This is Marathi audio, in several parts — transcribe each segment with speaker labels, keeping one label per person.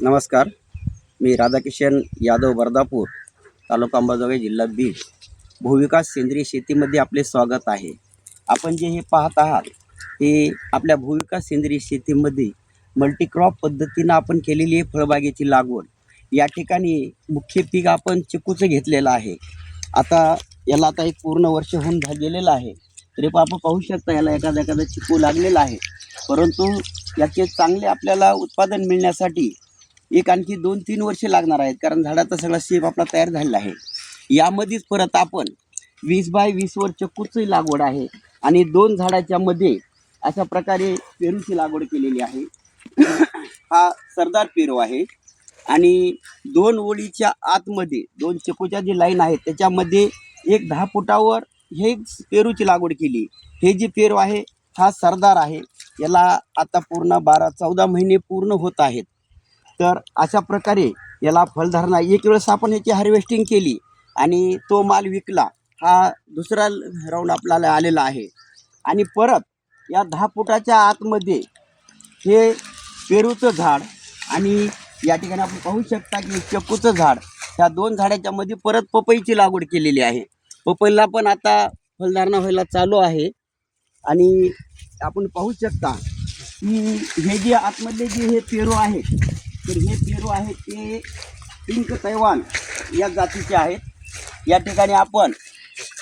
Speaker 1: नमस्कार. मी राधाकिशन यादव वर्धापूर, तालुका अंबाजोगाई, जिल्हा बीड. भूविकास सेंद्रिय शेतीमध्ये आपले स्वागत आहे. आपण जे हे पाहत आहात ते आपल्या भूविकास सेंद्रिय शेतीमध्ये मल्टीक्रॉप पद्धतीनं आपण केलेली आहे फळबागेची लागवड. या ठिकाणी मुख्य पीक आपण चिकूचं घेतलेलं आहे. याला एक पूर्ण वर्ष होऊन गेलेलं आहे. तरी पण आपण पाहू शकता याला एखादा चिकू लागलेला आहे. परंतु याचे चांगले आपल्याला उत्पादन मिळण्यासाठी आणखी 2-3 वर्षे लागणार आहेत, कारण झाडाचा सगळा शेप आपला तयार झालेला आहे. यामध्येच परत आपण 20 बाय 20 वर चिकूची लागवड आहे आणि 2 झाडाच्या मध्ये अशा प्रकारे पेरूची लागवड केलेली आहे. हा सरदार पेरू आहे आणि 2 ओळीच्या आतमध्ये 2 चिकूच्या जी लाईन आहे त्याच्यामध्ये एक 10 फुटावर हे पेरूची लागवड केली. हे जे पेरू आहे हा सरदार आहे. याला आता पूर्ण 12-14 महिने पूर्ण होत आहेत. तर अशा प्रकारे याला फळधारणा एक वेळेस आपण याची हार्वेस्टिंग केली आणि तो माल विकला. हा दुसरा राऊंड आपल्याला आलेला आहे आणि परत या 10 फुटाच्या आतमध्ये हे पेरूचं झाड आणि या ठिकाणी आपण पाहू शकता की चिकूचं झाड, ह्या 2 झाडाच्या मध्ये परत पपईची लागवड केलेली आहे. पपईला पण आता फळधारणा व्हायला चालू आहे आणि आपण पाहू शकता की हे जे आतमधले जे हे पेरू आहेत, तर हे पेरू आहेत ते पिंक तैवान या जातीचे आहेत. या ठिकाणी आपण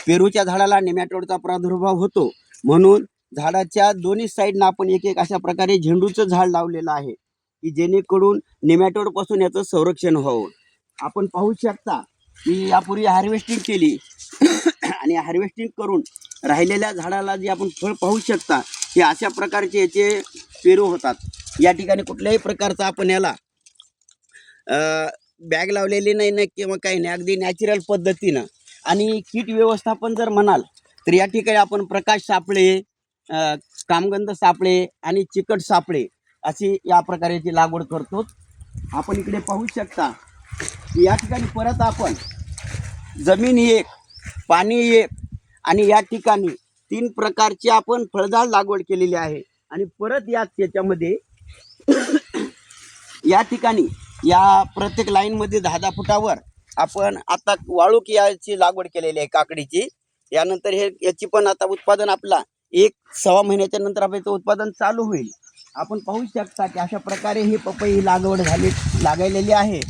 Speaker 1: पेरूच्या झाडाला नेमॅटोडचा प्रादुर्भाव होतो म्हणून झाडाच्या दोन्ही साईडनं आपण एक अशा प्रकारे झेंडूचं झाड लावलेलं आहे की जेणेकरून नेमॅटोडपासून याचं संरक्षण व्हावं. आपण पाहू शकता की यापूर्वी हार्वेस्टिंग केली आणि हार्वेस्टिंग करून राहिलेल्या झाडाला जे आपण फळ पाहू शकता हे अशा प्रकारचे याचे पेरू होतात. या ठिकाणी कुठल्याही प्रकारचा आपण याला बॅग लावलेली नाही किंवा काही नाही, अगदी नॅचरल पद्धतीनं. आणि कीट व्यवस्थापन जर म्हणाल तर या ठिकाणी आपण प्रकाश सापळे, कामगंध सापळे आणि चिकट सापळे अशी या प्रकारची लागवड करतो. आपण इकडे पाहू शकता की या ठिकाणी परत आपण जमीन एक, पाणी एक आणि या ठिकाणी 3 प्रकारची आपण फळझाड लागवड केलेली आहे. आणि परत याच्यामध्ये या ठिकाणी या प्रत्येक लाईनमध्ये 10-10 फुटावर आपण आता वाळूक याची लागवड केलेली आहे काकडीची. यानंतर याची पण आता उत्पादन आपला 1-1.25 महिन्याच्या नंतर आपलं उत्पादन चालू होईल. आपण पाहू शकता की अशा प्रकारे ही पपई लागवड लागायलेली आहे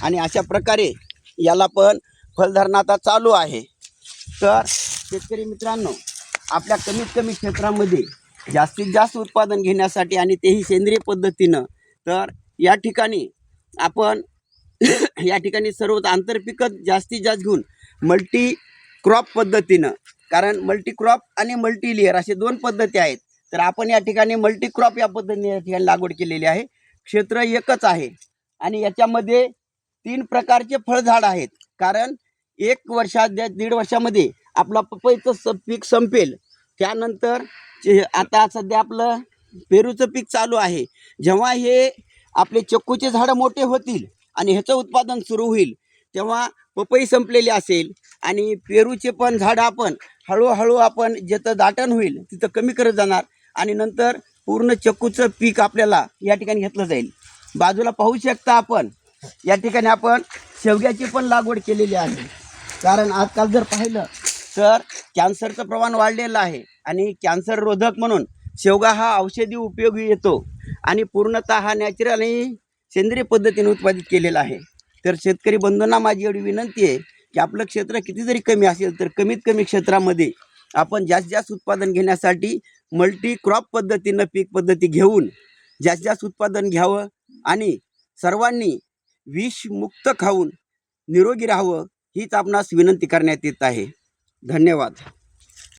Speaker 1: आणि अशा प्रकारे याला पण फळधारणा आता चालू आहे. तर शेतकरी मित्रांनो, आपल्या कमीत कमी क्षेत्रामध्ये जास्तीत जास्त उत्पादन घेण्यासाठी आणि तेही सेंद्रिय पद्धतीनं, तर या ठिकाणी आपण या ठिकाणी सर्व आंतरपिकं जास्तीत जास्त घेऊन मल्टी क्रॉप पद्धतीनं, कारण मल्टीक्रॉप आणि मल्टी लेअर असे 2 पद्धती आहेत. तर आपण या ठिकाणी मल्टीक्रॉप या पद्धतीने या ठिकाणी लागवड केलेली आहे. क्षेत्र एकच आहे आणि याच्यामध्ये 3 प्रकारचे फळझाड आहेत, कारण 1 वर्षात 1.5 वर्षामध्ये आपला पपईचं पीक संपेल. त्यानंतर आता सध्या आपलं पेरूचं पीक चालू आहे. जेव्हा हे आपले चिकूचे झाडं मोठे होतील आणि ह्याचं उत्पादन सुरू होईल तेव्हा पपई संपलेली असेल आणि पेरूचे पण झाडं आपण हळूहळू आपण जिथं दाटण होईल तिथं कमी करत जाणार आणि नंतर पूर्ण चिकूचं पीक आपल्याला या ठिकाणी घेतलं जाईल. बाजूला पाहू शकता आपण या ठिकाणी आपण शेवग्याची पण लागवड केलेली आहे, कारण आजकाल जर पाहिलं तर कॅन्सरचं प्रमाण वाढलेलं आहे आणि कॅन्सर रोधक म्हणून शेवगा हा औषधी उपयोगी येतो आणि पूर्णतः हा नॅचरल आणि सेंद्रिय पद्धतीने उत्पादित केलेला आहे. तर शेतकरी बंधूंना माझी एवढी विनंती आहे की आपलं क्षेत्र किती जरी कमी असेल तर कमीत कमी क्षेत्रामध्ये आपण जास्तीत जास्त उत्पादन घेण्यासाठी मल्टी क्रॉप पद्धतीनं पीक पद्धती घेऊन जास्तीत जास्त उत्पादन घ्यावं आणि सर्वांनी विषमुक्त खाऊन निरोगी राहावं हीच आपणास विनंती करण्यात येत आहे. धन्यवाद.